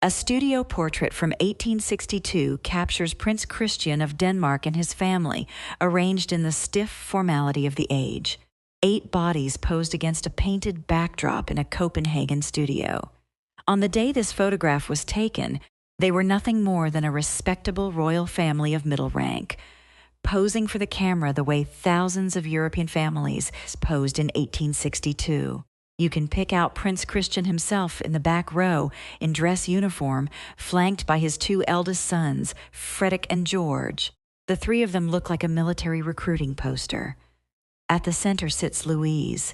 A studio portrait from 1862 captures Prince Christian of Denmark and his family, arranged in the stiff formality of the age. 8 bodies posed against a painted backdrop in a Copenhagen studio. On the day this photograph was taken, they were nothing more than a respectable royal family of middle rank, posing for the camera the way thousands of European families posed in 1862. You can pick out Prince Christian himself in the back row in dress uniform, flanked by his 2 eldest sons, Frederick and George. The 3 of them look like a military recruiting poster. At the center sits Louise.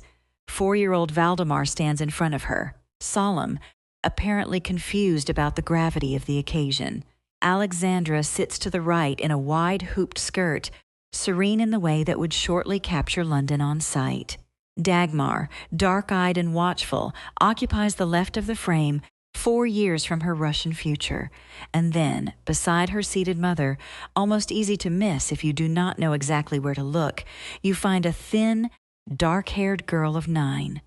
4-year-old Valdemar stands in front of her, solemn, apparently confused about the gravity of the occasion. Alexandra sits to the right in a wide hooped skirt, serene in the way that would shortly capture London on sight. Dagmar, dark-eyed and watchful, occupies the left of the frame, 4 years from her Russian future. And then, beside her seated mother, almost easy to miss if you do not know exactly where to look, you find a thin, dark-haired girl of 9.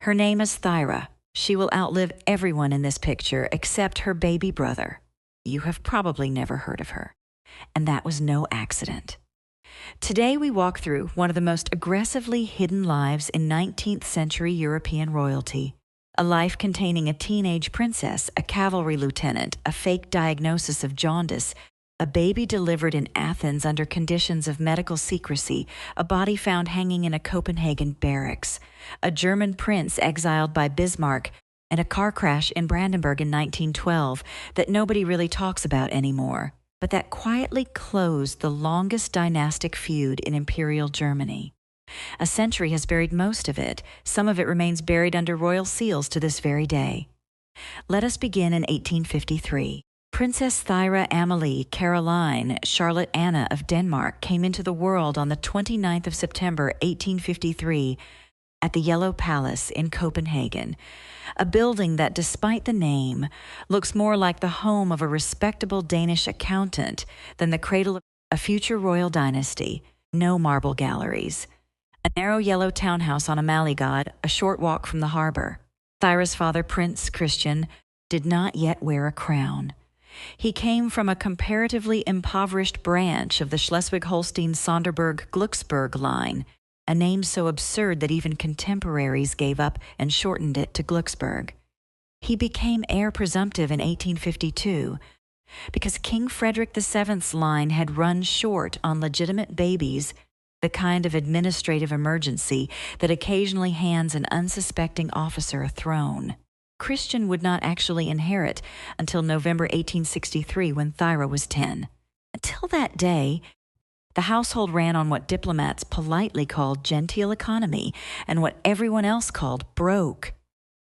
Her name is Thyra. She will outlive everyone in this picture except her baby brother. You have probably never heard of her. And that was no accident. Today we walk through one of the most aggressively hidden lives in 19th century European royalty. A life containing a teenage princess, a cavalry lieutenant, a fake diagnosis of jaundice, a baby delivered in Athens under conditions of medical secrecy, a body found hanging in a Copenhagen barracks, a German prince exiled by Bismarck, and a car crash in Brandenburg in 1912 that nobody really talks about anymore, but that quietly closed the longest dynastic feud in Imperial Germany. A century has buried most of it. Some of it remains buried under royal seals to this very day. Let us begin in 1853. Princess Thyra Amalie Caroline Charlotte Anna of Denmark came into the world on the 29th of September 1853 at the Yellow Palace in Copenhagen, a building that, despite the name, looks more like the home of a respectable Danish accountant than the cradle of a future royal dynasty. No marble galleries. A narrow yellow townhouse on a Mallygod, a short walk from the harbor. Thyra's father, Prince Christian, did not yet wear a crown. He came from a comparatively impoverished branch of the Schleswig-Holstein-Sonderburg-Glucksburg line, a name so absurd that even contemporaries gave up and shortened it to Glucksburg. He became heir presumptive in 1852 because King Frederick VII's line had run short on legitimate babies, the kind of administrative emergency that occasionally hands an unsuspecting officer a throne. Christian would not actually inherit until November 1863 when Thyra was 10. Until that day, the household ran on what diplomats politely called genteel economy and what everyone else called broke.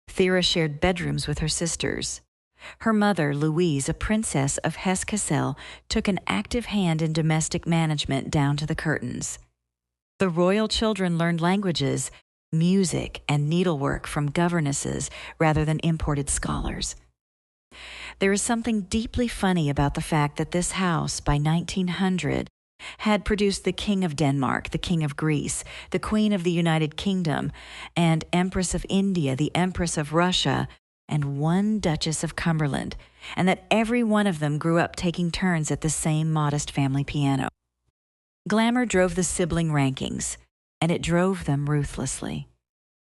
Thyra shared bedrooms with her sisters. Her mother, Louise, a princess of Hesse-Kassel, took an active hand in domestic management down to the curtains. The royal children learned languages, music, and needlework from governesses rather than imported scholars. There is something deeply funny about the fact that this house, by 1900, had produced the King of Denmark, the King of Greece, the Queen of the United Kingdom, and Empress of India, the Empress of Russia, and one Duchess of Cumberland, and that every one of them grew up taking turns at the same modest family piano. Glamour drove the sibling rankings, and it drove them ruthlessly.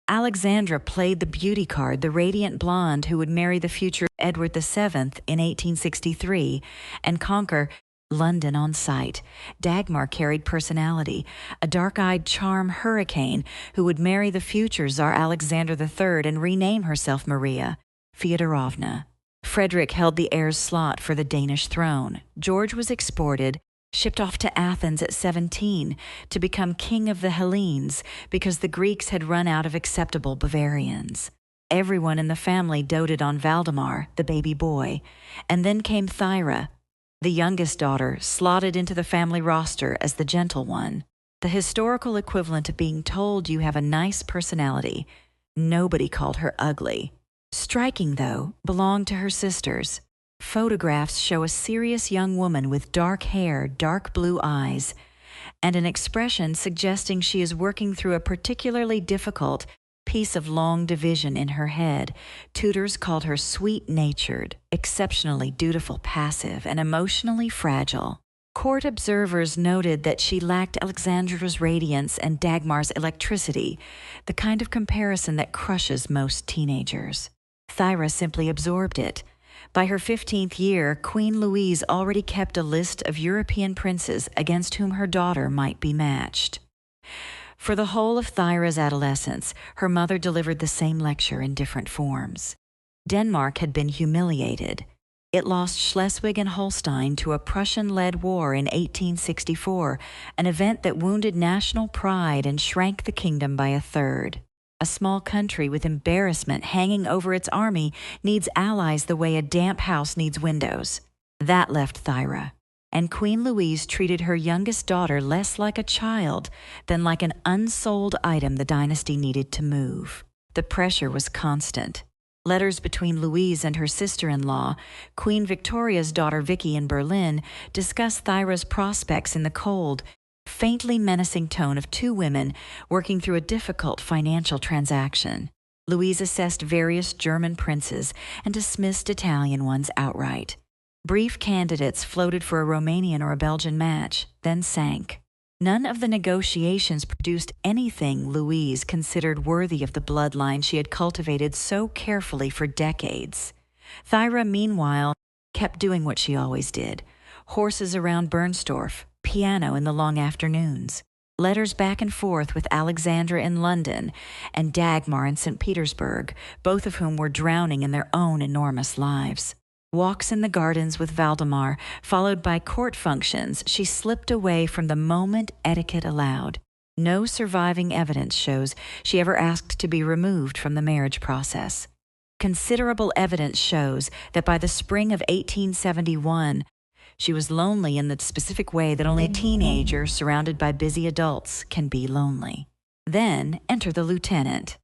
Alexandra played the beauty card, the radiant blonde who would marry the future Edward VII in 1863 and conquer London on sight. Dagmar carried personality, a dark-eyed charm hurricane who would marry the future Tsar Alexander III and rename herself Maria Feodorovna. Frederick held the heir's slot for the Danish throne. George was exported, shipped off to Athens at 17 to become king of the Hellenes because the Greeks had run out of acceptable Bavarians. Everyone in the family doted on Valdemar, the baby boy, and then came Thyra, the youngest daughter, slotted into the family roster as the gentle one, the historical equivalent of being told you have a nice personality. Nobody called her ugly. Striking, though, belonged to her sisters. Photographs show a serious young woman with dark hair, dark blue eyes, and an expression suggesting she is working through a particularly difficult piece of long division in her head, tutors called her sweet-natured, exceptionally dutiful, passive, and emotionally fragile. Court observers noted that she lacked Alexandra's radiance and Dagmar's electricity, the kind of comparison that crushes most teenagers. Thyra simply absorbed it. By her 15th year, Queen Louise already kept a list of European princes against whom her daughter might be matched. For the whole of Thyra's adolescence, her mother delivered the same lecture in different forms. Denmark had been humiliated. It lost Schleswig and Holstein to a Prussian-led war in 1864, an event that wounded national pride and shrank the kingdom by a third. A small country with embarrassment hanging over its army needs allies the way a damp house needs windows. That left Thyra, and Queen Louise treated her youngest daughter less like a child than like an unsold item the dynasty needed to move. The pressure was constant. Letters between Louise and her sister-in-law, Queen Victoria's daughter Vicky in Berlin, discuss Thyra's prospects in the cold, faintly menacing tone of two women working through a difficult financial transaction. Louise assessed various German princes and dismissed Italian ones outright. Brief candidates floated for a Romanian or a Belgian match, then sank. None of the negotiations produced anything Louise considered worthy of the bloodline she had cultivated so carefully for decades. Thyra, meanwhile, kept doing what she always did: horses around Bernstorff, piano in the long afternoons, letters back and forth with Alexandra in London and Dagmar in St. Petersburg, both of whom were drowning in their own enormous lives. Walks in the gardens with Valdemar, followed by court functions, she slipped away from the moment etiquette allowed. No surviving evidence shows she ever asked to be removed from the marriage process. Considerable evidence shows that by the spring of 1871, she was lonely in the specific way that only a teenager surrounded by busy adults can be lonely. Then enter the lieutenant.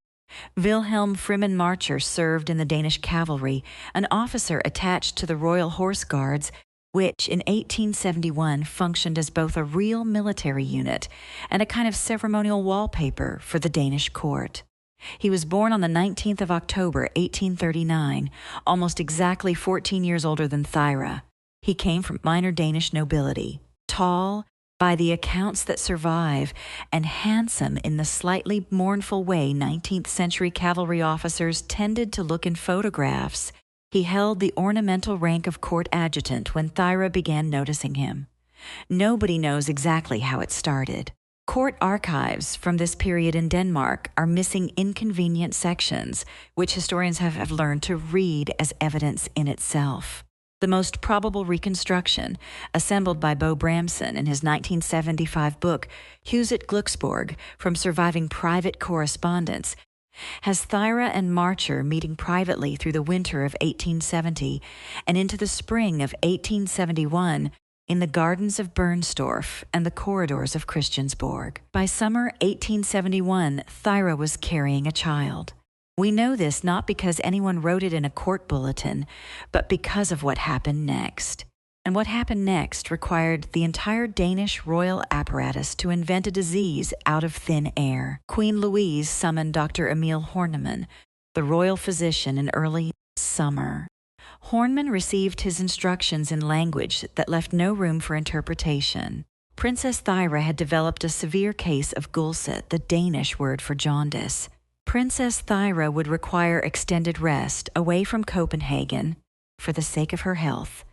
Wilhelm Frimmen-Marcher served in the Danish cavalry, an officer attached to the Royal Horse Guards, which in 1871 functioned as both a real military unit and a kind of ceremonial wallpaper for the Danish court. He was born on the 19th of October, 1839, almost exactly 14 years older than Thyra. He came from minor Danish nobility, tall, by the accounts that survive, and handsome in the slightly mournful way 19th century cavalry officers tended to look in photographs. He held the ornamental rank of court adjutant when Thyra began noticing him. Nobody knows exactly how it started. Court archives from this period in Denmark are missing inconvenient sections, which historians have learned to read as evidence in itself. The most probable reconstruction, assembled by Bo Bramson in his 1975 book, Huset Glücksborg, from surviving private correspondence, has Thyra and Marcher meeting privately through the winter of 1870 and into the spring of 1871 in the gardens of Bernstorff and the corridors of Christiansborg. By summer 1871, Thyra was carrying a child. We know this not because anyone wrote it in a court bulletin, but because of what happened next. And what happened next required the entire Danish royal apparatus to invent a disease out of thin air. Queen Louise summoned Dr. Emil Horneman, the royal physician, in early summer. Horneman received his instructions in language that left no room for interpretation. Princess Thyra had developed a severe case of gulset, the Danish word for jaundice. Princess Thyra would require extended rest away from Copenhagen for the sake of her health,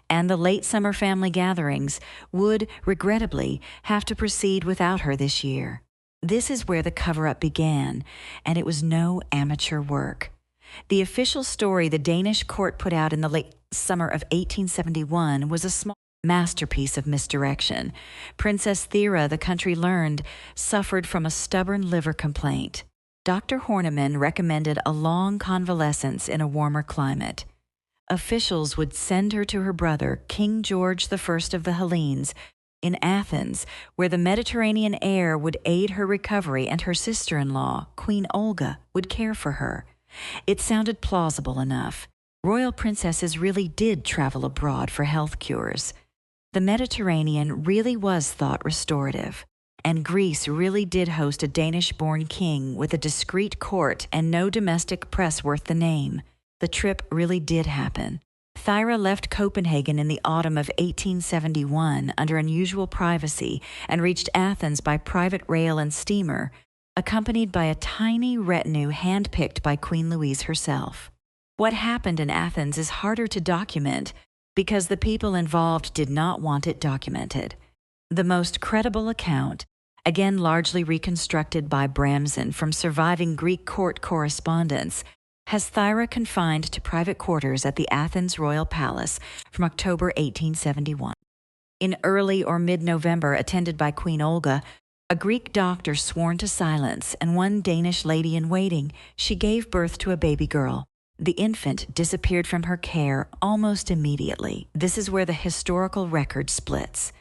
and the late summer family gatherings would, regrettably, have to proceed without her this year. This is where the cover-up began, and it was no amateur work. The official story the Danish court put out in the late summer of 1871 was a small masterpiece of misdirection. Princess Thyra, the country learned, suffered from a stubborn liver complaint. Dr. Horneman recommended a long convalescence in a warmer climate. Officials would send her to her brother, King George I of the Hellenes, in Athens, where the Mediterranean air would aid her recovery and her sister-in-law, Queen Olga, would care for her. It sounded plausible enough. Royal princesses really did travel abroad for health cures. The Mediterranean really was thought restorative. and Greece really did host a Danish-born king with a discreet court and no domestic press worth the name. The trip really did happen. Thyra left Copenhagen in the autumn of 1871 under unusual privacy and reached Athens by private rail and steamer, accompanied by a tiny retinue handpicked by Queen Louise herself. What happened in Athens is harder to document because the people involved did not want it documented. The most credible account, again largely reconstructed by Bramson from surviving Greek court correspondence, has Thyra confined to private quarters at the Athens Royal Palace from October 1871. In early or mid-November, attended by Queen Olga, a Greek doctor sworn to silence, and one Danish lady-in-waiting, she gave birth to a baby girl. The infant disappeared from her care almost immediately. This is where the historical record splits.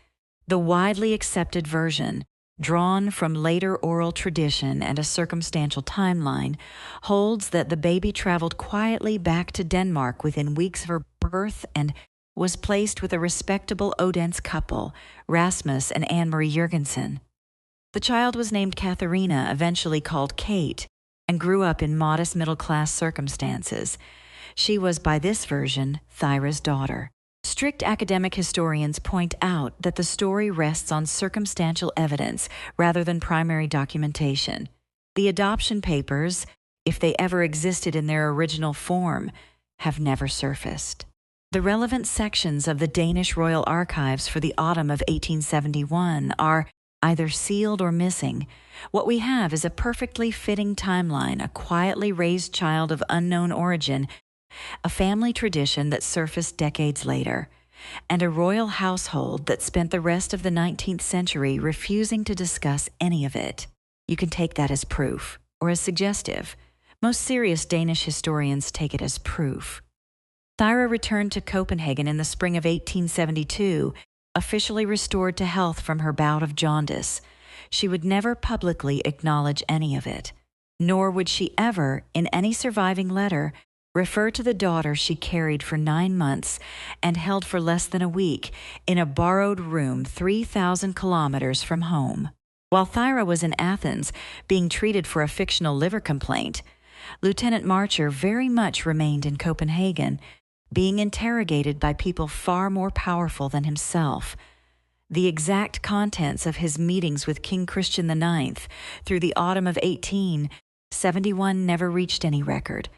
The widely accepted version, drawn from later oral tradition and a circumstantial timeline, holds that the baby traveled quietly back to Denmark within weeks of her birth and was placed with a respectable Odense couple, Rasmus and Anne-Marie Jørgensen. The child was named Katharina, eventually called Kate, and grew up in modest middle-class circumstances. She was, by this version, Thyra's daughter. Strict academic historians point out that the story rests on circumstantial evidence rather than primary documentation. The adoption papers, if they ever existed in their original form, have never surfaced. The relevant sections of the Danish royal archives for the autumn of 1871 are either sealed or missing. What we have is a perfectly fitting timeline, a quietly raised child of unknown origin, a family tradition that surfaced decades later, and a royal household that spent the rest of the 19th century refusing to discuss any of it. You can take that as proof, or as suggestive. Most serious Danish historians take it as proof. Thyra returned to Copenhagen in the spring of 1872, officially restored to health from her bout of jaundice. She would never publicly acknowledge any of it, nor would she ever, in any surviving letter, refer to the daughter she carried for 9 months and held for less than a week in a borrowed room 3,000 kilometers from home. While Thyra was in Athens, being treated for a fictional liver complaint, Lieutenant Marcher very much remained in Copenhagen, being interrogated by people far more powerful than himself. The exact contents of his meetings with King Christian IX through the autumn of 1871 never reached any record.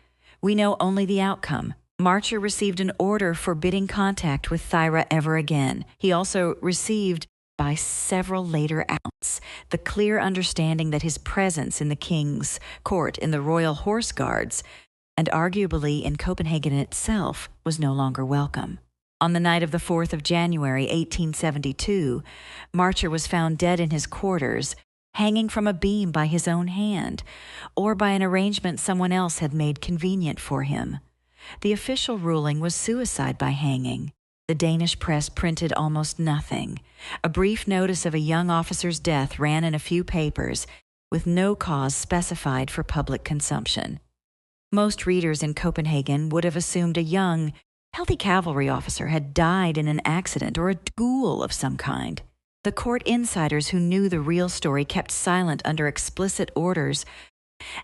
We know only the outcome. Marcher received an order forbidding contact with Thyra ever again. He also received, by several later accounts, the clear understanding that his presence in the king's court in the Royal Horse Guards, and arguably in Copenhagen itself, was no longer welcome. On the night of the 4th of January, 1872, Marcher was found dead in his quarters, hanging from a beam by his own hand, or by an arrangement someone else had made convenient for him. The official ruling was suicide by hanging. The Danish press printed almost nothing. A brief notice of a young officer's death ran in a few papers, with no cause specified for public consumption. Most readers in Copenhagen would have assumed a young, healthy cavalry officer had died in an accident or a duel of some kind. The court insiders who knew the real story kept silent under explicit orders,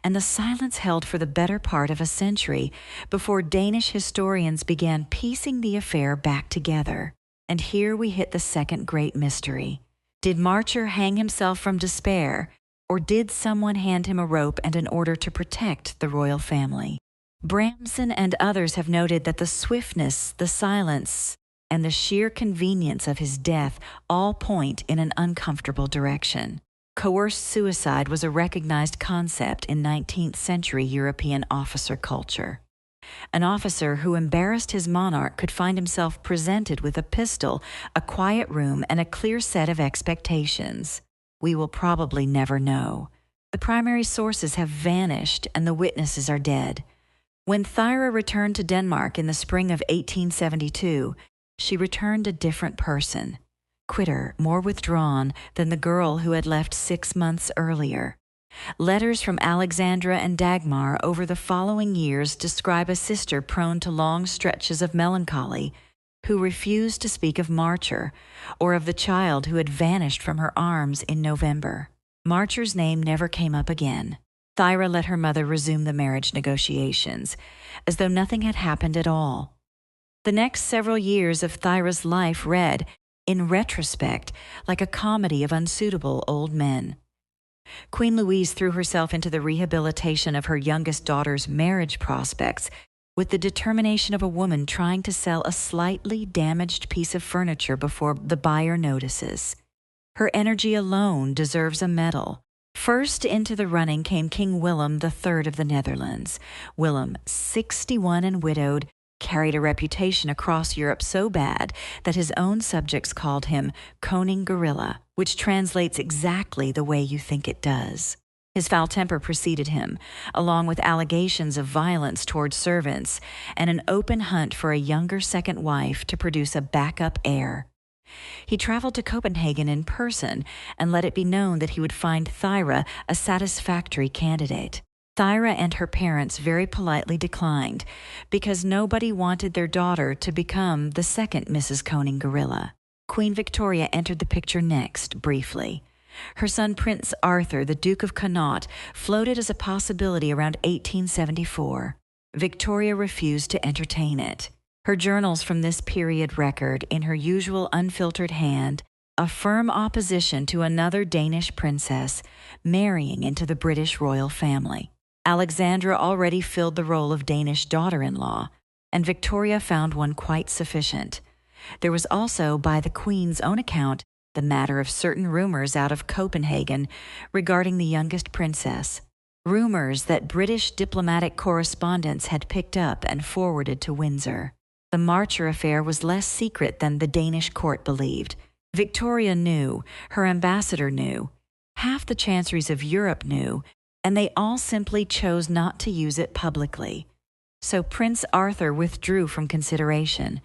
and the silence held for the better part of a century before Danish historians began piecing the affair back together. And here we hit the second great mystery. Did Marcher hang himself from despair, or did someone hand him a rope and an order to protect the royal family? Bramson and others have noted that the swiftness, the silence, and the sheer convenience of his death all point in an uncomfortable direction. Coerced suicide was a recognized concept in 19th century European officer culture. An officer who embarrassed his monarch could find himself presented with a pistol, a quiet room, and a clear set of expectations. We will probably never know. The primary sources have vanished and the witnesses are dead. When Thyra returned to Denmark in the spring of 1872, she returned a different person, quitter, more withdrawn than the girl who had left 6 months earlier. Letters from Alexandra and Dagmar over the following years describe a sister prone to long stretches of melancholy, who refused to speak of Marcher or of the child who had vanished from her arms in November. Marcher's name never came up again. Thyra let her mother resume the marriage negotiations, as though nothing had happened at all. The next several years of Thyra's life read, in retrospect, like a comedy of unsuitable old men. Queen Louise threw herself into the rehabilitation of her youngest daughter's marriage prospects with the determination of a woman trying to sell a slightly damaged piece of furniture before the buyer notices. Her energy alone deserves a medal. First into the running came King Willem III of the Netherlands. Willem, 61 and widowed, carried a reputation across Europe so bad that his own subjects called him Koning Gorilla, which translates exactly the way you think it does. His foul temper preceded him, along with allegations of violence toward servants and an open hunt for a younger second wife to produce a backup heir. He traveled to Copenhagen in person and let it be known that he would find Thyra a satisfactory candidate. Thyra and her parents very politely declined because nobody wanted their daughter to become the second Mrs. Koning Gorilla. Queen Victoria entered the picture next, briefly. Her son Prince Arthur, the Duke of Connaught, floated as a possibility around 1874. Victoria refused to entertain it. Her journals from this period record, in her usual unfiltered hand, a firm opposition to another Danish princess marrying into the British royal family. Alexandra already filled the role of Danish daughter-in-law, and Victoria found one quite sufficient. There was also, by the Queen's own account, the matter of certain rumors out of Copenhagen regarding the youngest princess, rumors that British diplomatic correspondents had picked up and forwarded to Windsor. The Marcher affair was less secret than the Danish court believed. Victoria knew, her ambassador knew, half the chanceries of Europe knew, and they all simply chose not to use it publicly. So Prince Arthur withdrew from consideration.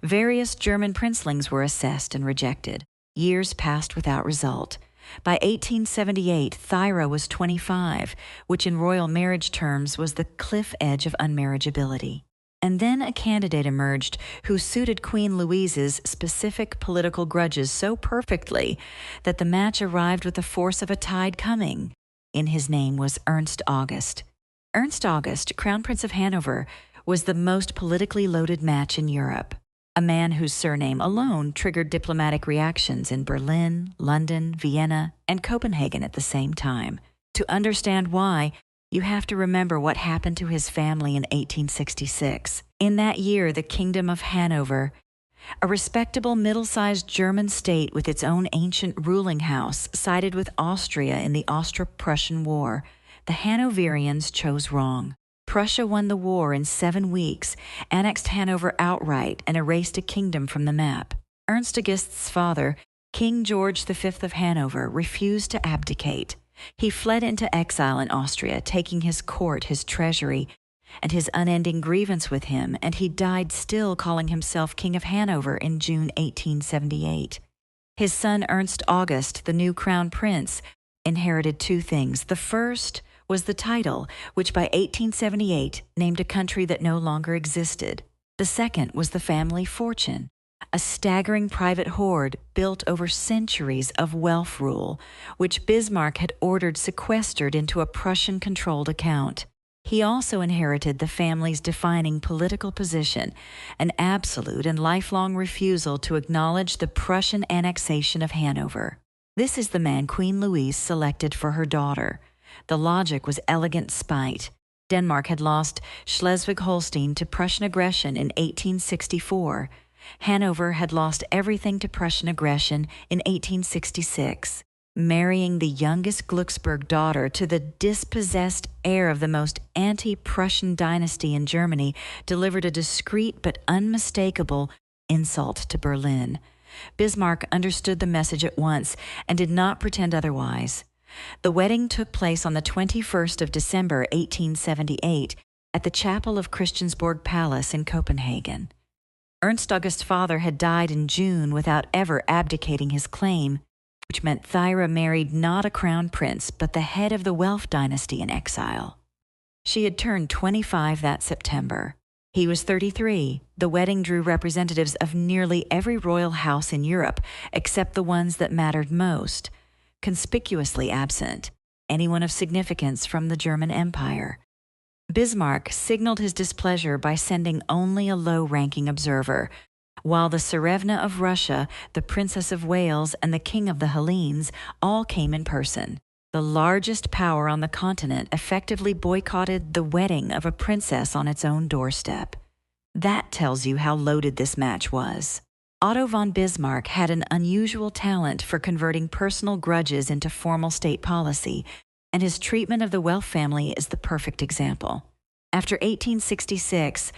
Various German princelings were assessed and rejected. Years passed without result. By 1878, Thyra was 25, which in royal marriage terms was the cliff edge of unmarriageability. And then a candidate emerged who suited Queen Louise's specific political grudges so perfectly that the match arrived with the force of a tide coming. In his name was Ernst August. Ernst August, Crown Prince of Hanover, was the most politically loaded match in Europe. A man whose surname alone triggered diplomatic reactions in Berlin, London, Vienna, and Copenhagen at the same time. To understand why, you have to remember what happened to his family in 1866. In that year, the Kingdom of Hanover, a respectable middle-sized German state with its own ancient ruling house, sided with Austria in the Austro-Prussian War. The Hanoverians chose wrong. Prussia won the war in 7 weeks, annexed Hanover outright, and erased a kingdom from the map. Ernst August's father, King George V of Hanover, refused to abdicate. He fled into exile in Austria, taking his court, his treasury, and his unending grievance with him, and he died still calling himself King of Hanover in June 1878. His son Ernst August, the new crown prince, inherited 2 things. The first was the title, which by 1878 named a country that no longer existed. The second was the family fortune, a staggering private hoard built over centuries of wealth rule, which Bismarck had ordered sequestered into a Prussian-controlled account. He also inherited the family's defining political position, an absolute and lifelong refusal to acknowledge the Prussian annexation of Hanover. This is the man Queen Louise selected for her daughter. The logic was elegant spite. Denmark had lost Schleswig-Holstein to Prussian aggression in 1864. Hanover had lost everything to Prussian aggression in 1866. Marrying the youngest Glücksburg daughter to the dispossessed heir of the most anti-Prussian dynasty in Germany delivered a discreet but unmistakable insult to Berlin. Bismarck understood the message at once and did not pretend otherwise. The wedding took place on the 21st of December, 1878, at the chapel of Christiansborg Palace in Copenhagen. Ernst August's father had died in June without ever abdicating his claim, which meant Thyra married not a crown prince, but the head of the Welf dynasty in exile. She had turned 25 that September. He was 33. The wedding drew representatives of nearly every royal house in Europe, except the ones that mattered most. Conspicuously absent, anyone of significance from the German Empire. Bismarck signaled his displeasure by sending only a low-ranking observer, while the Tsarevna of Russia, the Princess of Wales, and the King of the Hellenes all came in person. The largest power on the continent effectively boycotted the wedding of a princess on its own doorstep. That tells you how loaded this match was. Otto von Bismarck had an unusual talent for converting personal grudges into formal state policy, and his treatment of the Welf family is the perfect example. After 1866,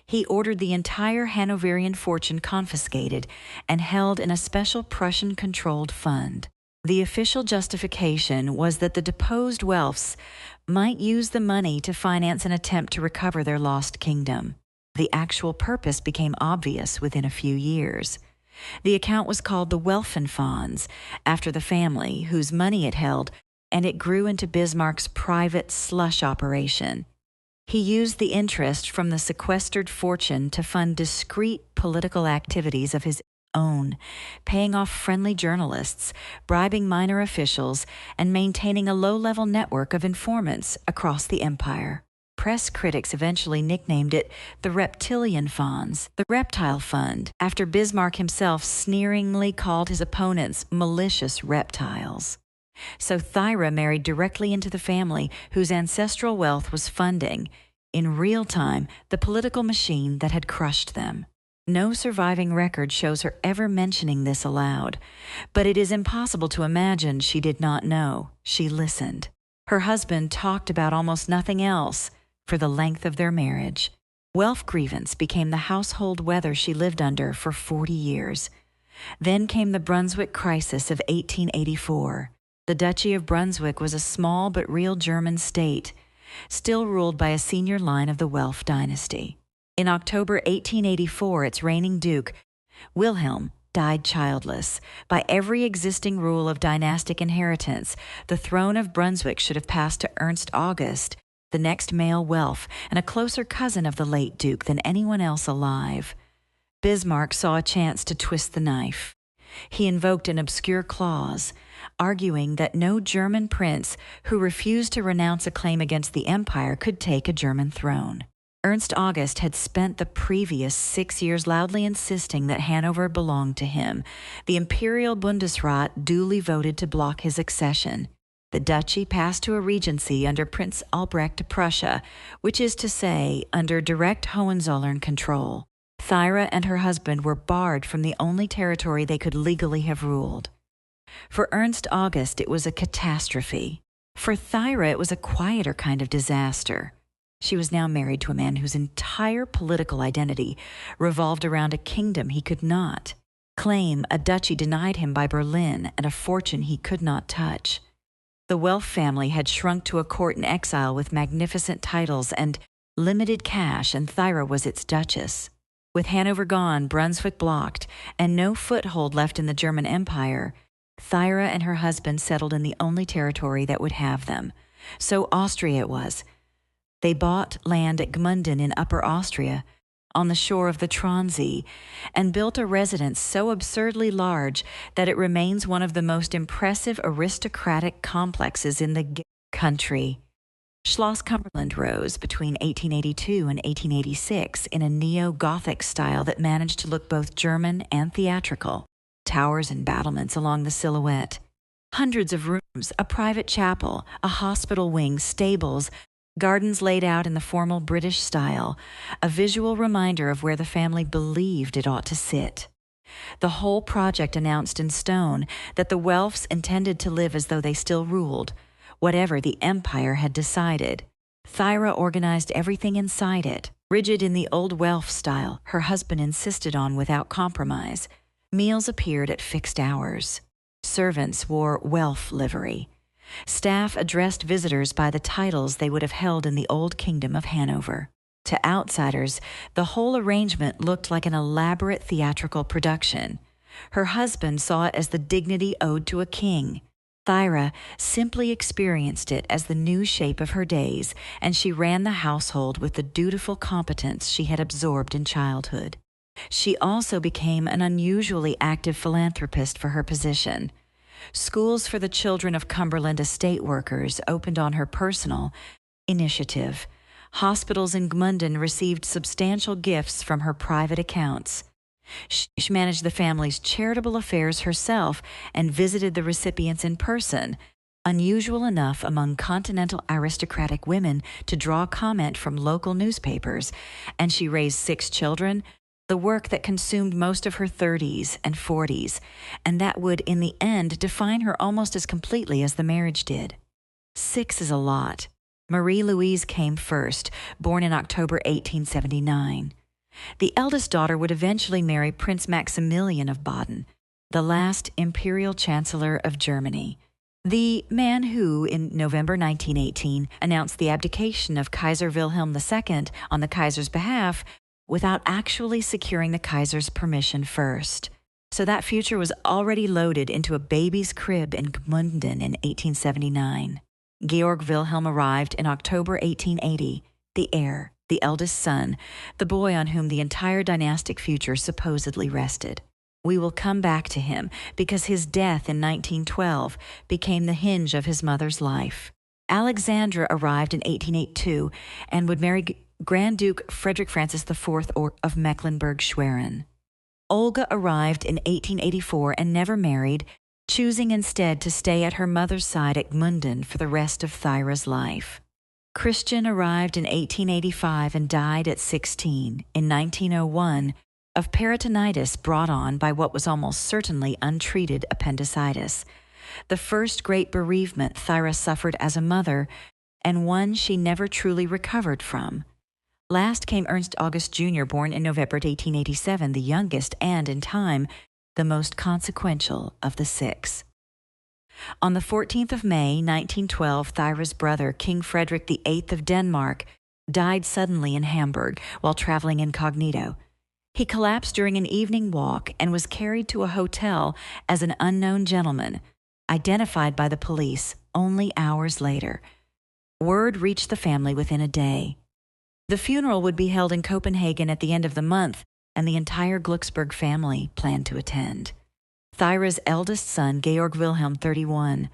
he ordered the entire Hanoverian fortune confiscated and held in a special Prussian-controlled fund. The official justification was that the deposed Welfs might use the money to finance an attempt to recover their lost kingdom. The actual purpose became obvious within a few years. The account was called the Welfenfonds, after the family whose money it held, and it grew into Bismarck's private slush operation. He used the interest from the sequestered fortune to fund discreet political activities of his own, paying off friendly journalists, bribing minor officials, and maintaining a low-level network of informants across the empire. Press critics eventually nicknamed it the Reptilian Fonds, the Reptile Fund, after Bismarck himself sneeringly called his opponents malicious reptiles. So Thyra married directly into the family whose ancestral wealth was funding, in real time, the political machine that had crushed them. No surviving record shows her ever mentioning this aloud, but it is impossible to imagine she did not know. She listened. Her husband talked about almost nothing else for the length of their marriage. Welf grievance became the household weather she lived under for 40 years. Then came the Brunswick Crisis of 1884. The Duchy of Brunswick was a small but real German state, still ruled by a senior line of the Welf dynasty. In October 1884, its reigning duke, Wilhelm, died childless. By every existing rule of dynastic inheritance, the throne of Brunswick should have passed to Ernst August, the next male Welf, and a closer cousin of the late duke than anyone else alive. Bismarck saw a chance to twist the knife. He invoked an obscure clause, arguing that no German prince who refused to renounce a claim against the empire could take a German throne. Ernst August had spent the previous 6 years loudly insisting that Hanover belonged to him. The Imperial Bundesrat duly voted to block his accession. The duchy passed to a regency under Prince Albrecht of Prussia, which is to say, under direct Hohenzollern control. Thyra and her husband were barred from the only territory they could legally have ruled. For Ernst August, it was a catastrophe. For Thyra, it was a quieter kind of disaster. She was now married to a man whose entire political identity revolved around a kingdom he could not claim, a duchy denied him by Berlin, and a fortune he could not touch. The Welf family had shrunk to a court in exile with magnificent titles and limited cash, and Thyra was its duchess. With Hanover gone, Brunswick blocked, and no foothold left in the German Empire, Thyra and her husband settled in the only territory that would have them. So Austria it was. They bought land at Gmunden in Upper Austria, on the shore of the Tronsee, and built a residence so absurdly large that it remains one of the most impressive aristocratic complexes in the country. Schloss Cumberland rose between 1882 and 1886 in a neo-Gothic style that managed to look both German and theatrical. Towers and battlements along the silhouette. Hundreds of rooms, a private chapel, a hospital wing, stables, gardens laid out in the formal British style, a visual reminder of where the family believed it ought to sit. The whole project announced in stone that the Welfs intended to live as though they still ruled, whatever the empire had decided. Thyra organized everything inside it, rigid in the old Welf style her husband insisted on without compromise. Meals appeared at fixed hours. Servants wore Welf livery. Staff addressed visitors by the titles they would have held in the old kingdom of Hanover. To outsiders, the whole arrangement looked like an elaborate theatrical production. Her husband saw it as the dignity owed to a king. Thyra simply experienced it as the new shape of her days, and she ran the household with the dutiful competence she had absorbed in childhood. She also became an unusually active philanthropist for her position. Schools for the children of Cumberland estate workers opened on her personal initiative. Hospitals in Gmunden received substantial gifts from her private accounts. She managed the family's charitable affairs herself and visited the recipients in person, unusual enough among continental aristocratic women to draw comment from local newspapers, and she raised 6 children, the work that consumed most of her 30s and 40s, and that would, in the end, define her almost as completely as the marriage did. 6 is a lot. Marie-Louise came first, born in October 1879. The eldest daughter would eventually marry Prince Maximilian of Baden, the last Imperial Chancellor of Germany, the man who, in November 1918, announced the abdication of Kaiser Wilhelm II on the Kaiser's behalf without actually securing the Kaiser's permission first. So that future was already loaded into a baby's crib in Gmunden in 1879. Georg Wilhelm arrived in October 1880, the heir, the eldest son, the boy on whom the entire dynastic future supposedly rested. We will come back to him because his death in 1912 became the hinge of his mother's life. Alexandra arrived in 1882 and would marry Grand Duke Frederick Francis IV of Mecklenburg-Schwerin. Olga arrived in 1884 and never married, choosing instead to stay at her mother's side at Gmunden for the rest of Thyra's life. Christian arrived in 1885 and died at 16, in 1901, of peritonitis brought on by what was almost certainly untreated appendicitis, the first great bereavement Thyra suffered as a mother, and one she never truly recovered from. Last came Ernst August Jr., born in November 1887, the youngest and, in time, the most consequential of the 6. On the 14th of May, 1912, Thyra's brother, King Frederick VIII of Denmark, died suddenly in Hamburg while traveling incognito. He collapsed during an evening walk and was carried to a hotel as an unknown gentleman, identified by the police only hours later. Word reached the family within a day. The funeral would be held in Copenhagen at the end of the month, and the entire Glucksberg family planned to attend. Thyra's eldest son, Georg Wilhelm, 31,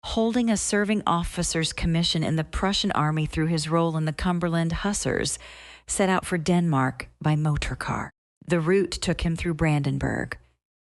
holding a serving officer's commission in the Prussian army through his role in the Cumberland Hussars, set out for Denmark by motor car. The route took him through Brandenburg.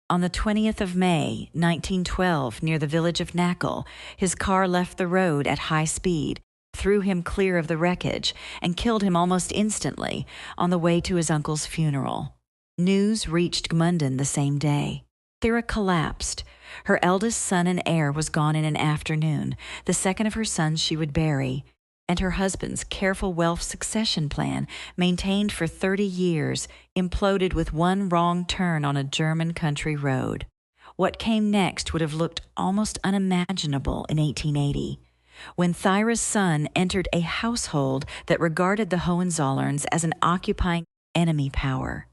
On the 20th of May, 1912, near the village of Knackel, his car left the road at high speed, threw him clear of the wreckage, and killed him almost instantly on the way to his uncle's funeral. News reached Gmunden the same day. Thyra collapsed. Her eldest son and heir was gone in an afternoon, the second of her sons she would bury, and her husband's careful wealth succession plan, maintained for 30 years, imploded with one wrong turn on a German country road. What came next would have looked almost unimaginable in 1880, when Thyra's son entered a household that regarded the Hohenzollerns as an occupying enemy power.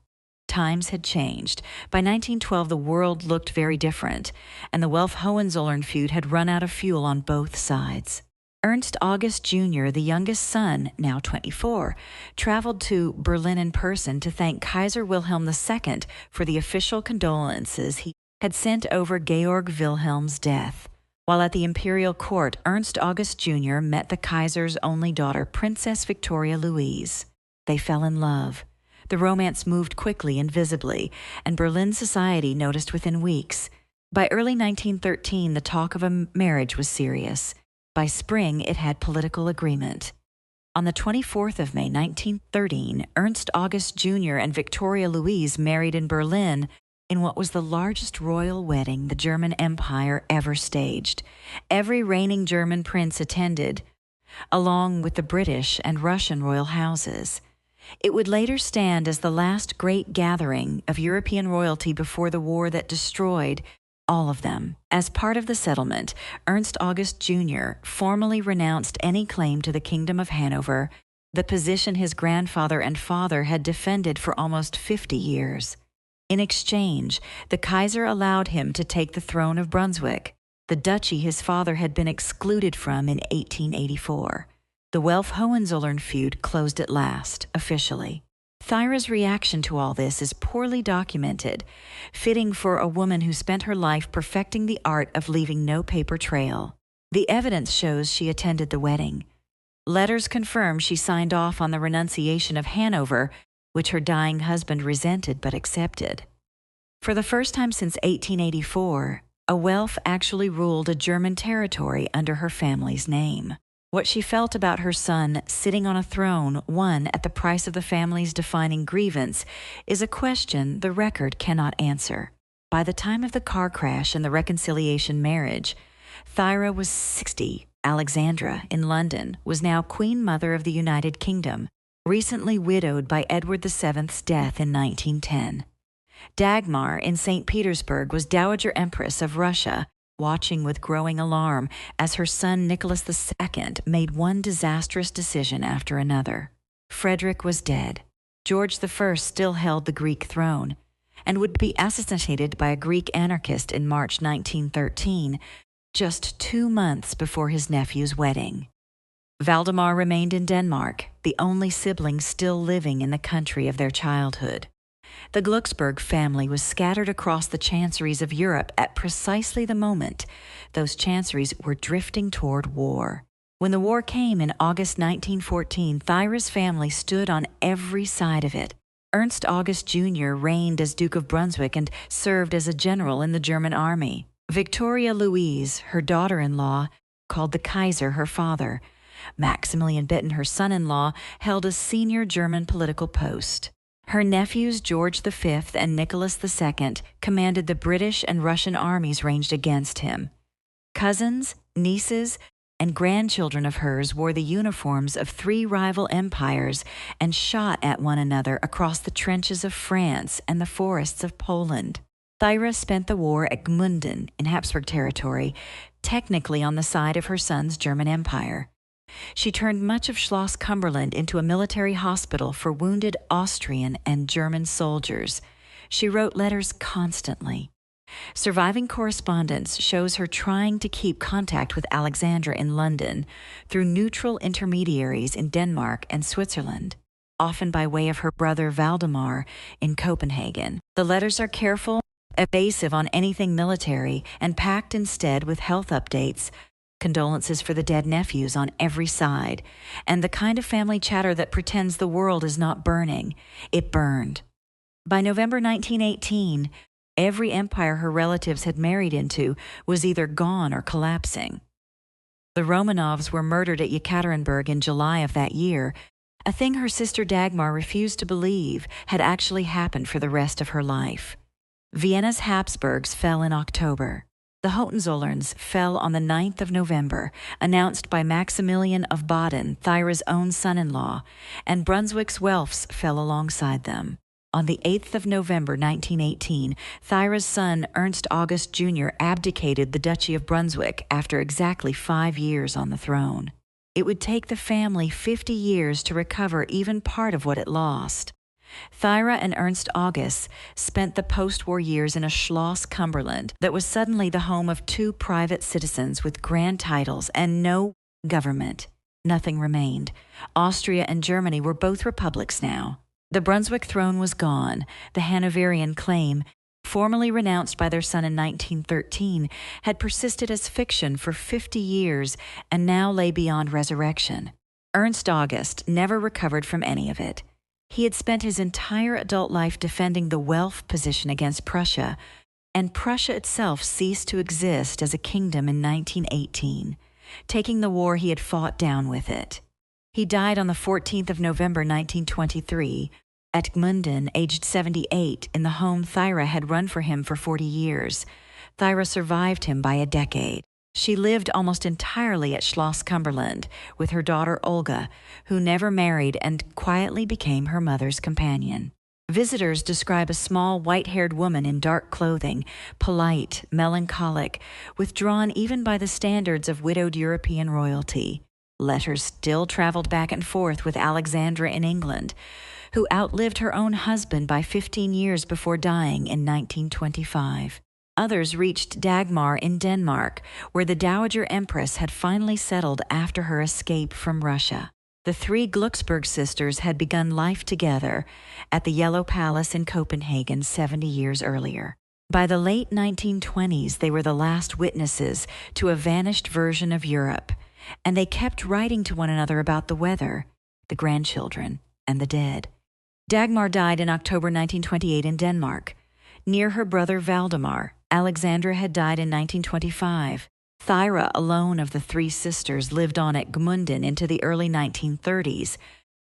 Times had changed. By 1912, the world looked very different, and the Welf-Hohenzollern feud had run out of fuel on both sides. Ernst August Jr., the youngest son, now 24, traveled to Berlin in person to thank Kaiser Wilhelm II for the official condolences he had sent over Georg Wilhelm's death. While at the imperial court, Ernst August Jr. met the Kaiser's only daughter, Princess Victoria Louise. They fell in love. The romance moved quickly and visibly, and Berlin society noticed within weeks. By early 1913, the talk of a marriage was serious. By spring, it had political agreement. On the 24th of May, 1913, Ernst August Jr. and Victoria Louise married in Berlin in what was the largest royal wedding the German Empire ever staged. Every reigning German prince attended, along with the British and Russian royal houses. It would later stand as the last great gathering of European royalty before the war that destroyed all of them. As part of the settlement, Ernst August Jr. formally renounced any claim to the Kingdom of Hanover, the position his grandfather and father had defended for almost 50 years. In exchange, the Kaiser allowed him to take the throne of Brunswick. the duchy his father had been excluded from in 1884. The Welf-Hohenzollern feud closed at last, officially. Thyra's reaction to all this is poorly documented, fitting for a woman who spent her life perfecting the art of leaving no paper trail. The evidence shows she attended the wedding. Letters confirm she signed off on the renunciation of Hanover, which her dying husband resented but accepted. For the first time since 1884, a Welf actually ruled a German territory under her family's name. What she felt about her son sitting on a throne won at the price of the family's defining grievance is a question the record cannot answer. By the time of the car crash and the reconciliation marriage, Thyra was 60. Alexandra, in London, was now Queen Mother of the United Kingdom, recently widowed by Edward VII's death in 1910. Dagmar, in St. Petersburg, was Dowager Empress of Russia, watching with growing alarm as her son Nicholas II made one disastrous decision after another. Frederick was dead. George I still held the Greek throne and would be assassinated by a Greek anarchist in March 1913, just 2 months before his nephew's wedding. Valdemar remained in Denmark, the only sibling still living in the country of their childhood. The Glucksburg family was scattered across the chanceries of Europe at precisely the moment those chanceries were drifting toward war. When the war came in August 1914, Thyra's family stood on every side of it. Ernst August Jr. reigned as Duke of Brunswick and served as a general in the German army. Victoria Louise, her daughter-in-law, called the Kaiser her father. Maximilian Bitten, her son-in-law, held a senior German political post. Her nephews George V and Nicholas II commanded the British and Russian armies ranged against him. Cousins, nieces, and grandchildren of hers wore the uniforms of 3 rival empires and shot at one another across the trenches of France and the forests of Poland. Thyra spent the war at Gmunden in Habsburg territory, technically on the side of her son's German Empire. She turned much of Schloss Cumberland into a military hospital for wounded Austrian and German soldiers. She wrote letters constantly. Surviving correspondence shows her trying to keep contact with Alexandra in London through neutral intermediaries in Denmark and Switzerland, often by way of her brother Valdemar in Copenhagen. The letters are careful, evasive on anything military, and packed instead with health updates, condolences for the dead nephews on every side, and the kind of family chatter that pretends the world is not burning. It burned. By November 1918, every empire her relatives had married into was either gone or collapsing. The Romanovs were murdered at Yekaterinburg in July of that year, a thing her sister Dagmar refused to believe had actually happened for the rest of her life. Vienna's Habsburgs fell in October. The Hohenzollerns fell on the 9th of November, announced by Maximilian of Baden, Thyra's own son-in-law, and Brunswick's Welfs fell alongside them. On the 8th of November 1918, Thyra's son Ernst August Jr. abdicated the Duchy of Brunswick after exactly 5 years on the throne. It would take the family 50 years to recover even part of what it lost. Thyra and Ernst August spent the post-war years in a Schloss Cumberland that was suddenly the home of 2 private citizens with grand titles and no government. Nothing remained. Austria and Germany were both republics now. The Brunswick throne was gone. The Hanoverian claim, formally renounced by their son in 1913, had persisted as fiction for 50 years and now lay beyond resurrection. Ernst August never recovered from any of it. He had spent his entire adult life defending the Welf position against Prussia, and Prussia itself ceased to exist as a kingdom in 1918, taking the war he had fought down with it. He died on the 14th of November 1923 at Gmunden, aged 78, in the home Thyra had run for him for 40 years. Thyra survived him by a decade. She lived almost entirely at Schloss Cumberland with her daughter Olga, who never married and quietly became her mother's companion. Visitors describe a small white-haired woman in dark clothing, polite, melancholic, withdrawn even by the standards of widowed European royalty. Letters still traveled back and forth with Alexandra in England, who outlived her own husband by 15 years before dying in 1925. Others reached Dagmar in Denmark, where the Dowager Empress had finally settled after her escape from Russia. The three Glucksberg sisters had begun life together at the Yellow Palace in Copenhagen 70 years earlier. By the late 1920s, they were the last witnesses to a vanished version of Europe, and they kept writing to one another about the weather, the grandchildren, and the dead. Dagmar died in October 1928 in Denmark. Near her brother Valdemar, Alexandra had died in 1925. Thyra, alone of the three sisters, lived on at Gmunden into the early 1930s,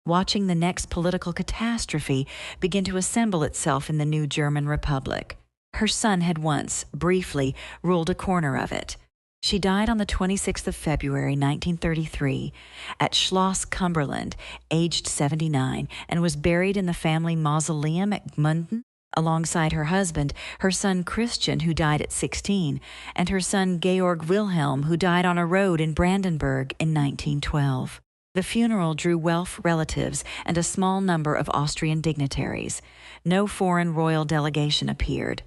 watching the next political catastrophe begin to assemble itself in the new German Republic. Her son had once, briefly, ruled a corner of it. She died on the 26th of February, 1933, at Schloss Cumberland, aged 79, and was buried in the family mausoleum at Gmunden, alongside her husband, her son Christian, who died at 16, and her son Georg Wilhelm, who died on a road in Brandenburg in 1912. The funeral drew Welf relatives and a small number of Austrian dignitaries. No foreign royal delegation appeared.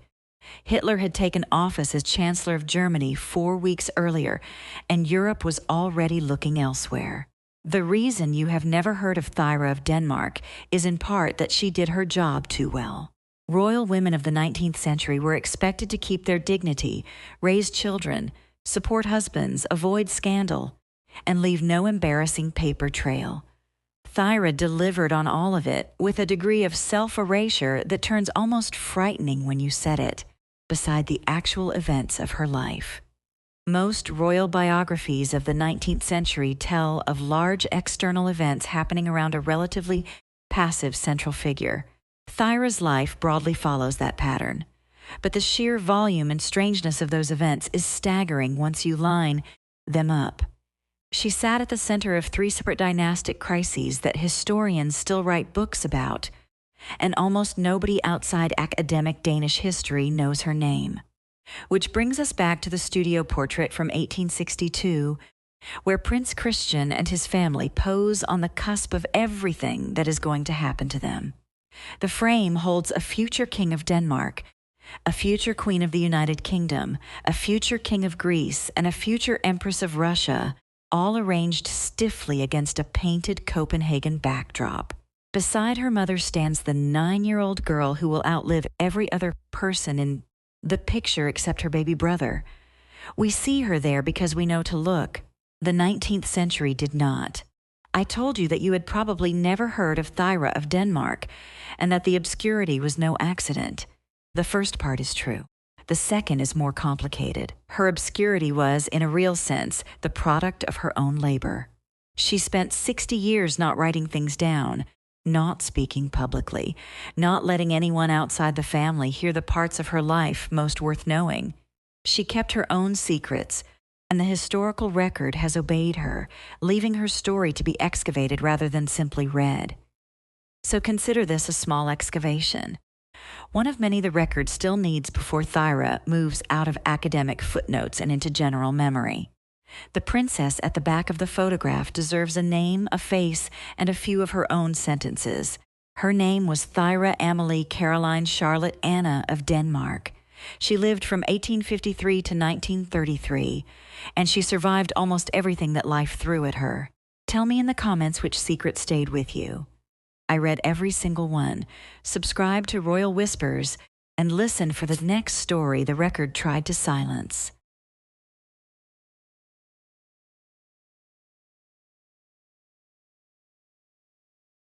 Hitler had taken office as Chancellor of Germany 4 weeks earlier, and Europe was already looking elsewhere. The reason you have never heard of Thyra of Denmark is in part that she did her job too well. Royal women of the 19th century were expected to keep their dignity, raise children, support husbands, avoid scandal, and leave no embarrassing paper trail. Thyra delivered on all of it with a degree of self-erasure that turns almost frightening when you set it beside the actual events of her life. Most royal biographies of the 19th century tell of large external events happening around a relatively passive central figure. Thyra's life broadly follows that pattern, but the sheer volume and strangeness of those events is staggering once you line them up. She sat at the center of 3 separate dynastic crises that historians still write books about, and almost nobody outside academic Danish history knows her name. Which brings us back to the studio portrait from 1862, where Prince Christian and his family pose on the cusp of everything that is going to happen to them. The frame holds a future king of Denmark, a future queen of the United Kingdom, a future king of Greece, and a future Empress of Russia, all arranged stiffly against a painted Copenhagen backdrop. Beside her mother stands the 9-year-old girl who will outlive every other person in the picture except her baby brother. We see her there because we know to look. The 19th century did not. I told you that you had probably never heard of Thyra of Denmark, and that the obscurity was no accident. The first part is true. The second is more complicated. Her obscurity was, in a real sense, the product of her own labor. She spent 60 years not writing things down, not speaking publicly, not letting anyone outside the family hear the parts of her life most worth knowing. She kept her own secrets, and the historical record has obeyed her, leaving her story to be excavated rather than simply read. So consider this a small excavation. One of many the record still needs before Thyra moves out of academic footnotes and into general memory. The princess at the back of the photograph deserves a name, a face, and a few of her own sentences. Her name was Thyra Amalie Caroline Charlotte Anna of Denmark. She lived from 1853 to 1933, and she survived almost everything that life threw at her. Tell me in the comments which secret stayed with you. I read every single one. Subscribe to Royal Whispers and listen for the next story the record tried to silence.